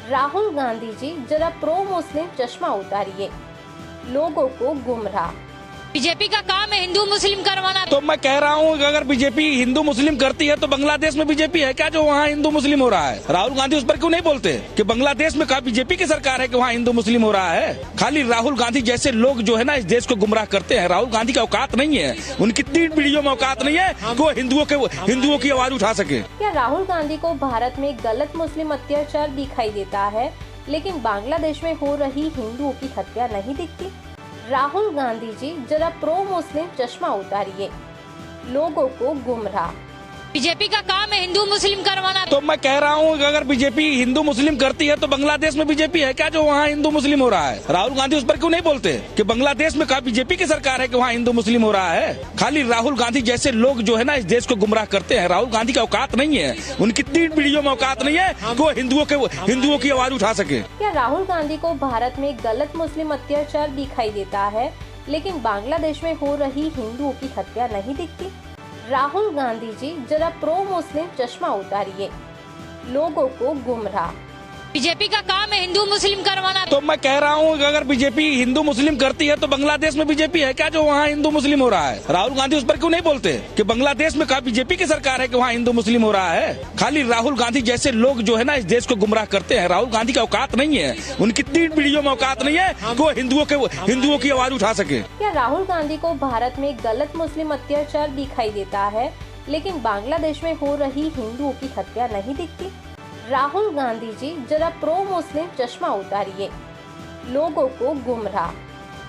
राहुल गांधी जी जरा प्रो मुस्लिम चश्मा उतारिए, लोगों को गुमराह। बीजेपी का काम है हिंदू मुस्लिम करवाना। तो मैं कह रहा हूँ कि अगर बीजेपी हिंदू मुस्लिम करती है तो बांग्लादेश में बीजेपी है क्या जो वहाँ हिंदू मुस्लिम हो रहा है? राहुल गांधी उस पर क्यों नहीं बोलते कि बांग्लादेश में कहा बीजेपी की सरकार है कि वहाँ हिंदू मुस्लिम हो रहा है? खाली राहुल गांधी जैसे लोग जो है ना इस देश को गुमराह करते हैं। राहुल गांधी का औकात नहीं है, उनकी 3 पीढ़ियों में औकात नहीं है कि वो हिंदुओं की आवाज उठा सके। क्या राहुल गांधी को भारत में गलत मुस्लिम अत्याचार दिखाई देता है, लेकिन बांग्लादेश में हो रही हिंदुओं की हत्या नहीं दिखती? राहुल गांधी जी जरा प्रो मुस्लिम चश्मा उतारिए, लोगों को गुमराह। बीजेपी का काम है हिंदू मुस्लिम करवाना। तो मैं कह रहा हूँ कि अगर बीजेपी हिंदू मुस्लिम करती है तो बांग्लादेश में बीजेपी है क्या जो वहाँ हिंदू मुस्लिम हो रहा है? राहुल गांधी उस पर क्यों नहीं बोलते कि बांग्लादेश में कहा बीजेपी की सरकार है कि वहाँ हिंदू मुस्लिम हो रहा है? खाली राहुल गांधी जैसे लोग जो है ना इस देश को गुमराह करते हैं। राहुल गांधी का औकात नहीं है, उनकी 3 पीढ़ियों में औकात नहीं है कि वो हिंदुओं की आवाज उठा सके। क्या राहुल गांधी को भारत में गलत मुस्लिम अत्याचार दिखाई देता है, लेकिन बांग्लादेश में हो रही हिंदुओं की हत्या नहीं दिखती? राहुल गांधी जी जरा प्रो मुस्लिम चश्मा उतारिए, लोगों को गुमराह। बीजेपी का काम है हिंदू मुस्लिम करवाना। तो मैं कह रहा हूँ कि अगर बीजेपी हिंदू मुस्लिम करती है तो बांग्लादेश में बीजेपी है क्या जो वहाँ हिंदू मुस्लिम हो रहा है? राहुल गांधी उस पर क्यों नहीं बोलते कि बांग्लादेश में कहा बीजेपी की सरकार है कि वहाँ हिंदू मुस्लिम हो रहा है? खाली राहुल गांधी जैसे लोग जो है ना इस देश को गुमराह करते हैं। राहुल गांधी का औकात नहीं है, उनकी 3 पीढ़ियों में औकात नहीं है कि वो हिंदुओं की आवाज उठा सके। क्या राहुल गांधी को भारत में गलत मुस्लिम अत्याचार दिखाई देता है, लेकिन बांग्लादेश में हो रही हिंदुओं की हत्या नहीं दिखती? राहुल गांधी जी जरा प्रो मुस्लिम चश्मा उतारिए, लोगों को गुमराह।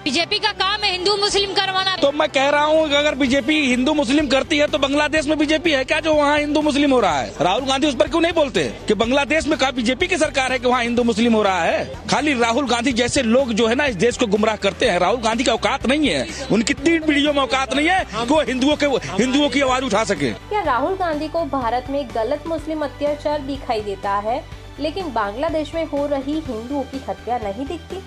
बीजेपी का काम है हिंदू मुस्लिम करवाना। तो मैं कह रहा हूँ कि अगर बीजेपी हिंदू मुस्लिम करती है तो बांग्लादेश में बीजेपी है क्या जो वहाँ हिंदू मुस्लिम हो रहा है? राहुल गांधी उस पर क्यों नहीं बोलते कि बांग्लादेश में कहा बीजेपी की सरकार है कि वहाँ हिंदू मुस्लिम हो रहा है? खाली राहुल गांधी जैसे लोग जो है ना इस देश को गुमराह करते हैं। राहुल गांधी का औकात नहीं है, उनकी 3 पीढ़ियों में औकात नहीं है कि वो हिंदुओं की आवाज उठा सके। क्या राहुल गांधी को भारत में गलत मुस्लिम अत्याचार दिखाई देता है, लेकिन बांग्लादेश में हो रही हिंदुओं की हत्या नहीं दिखती?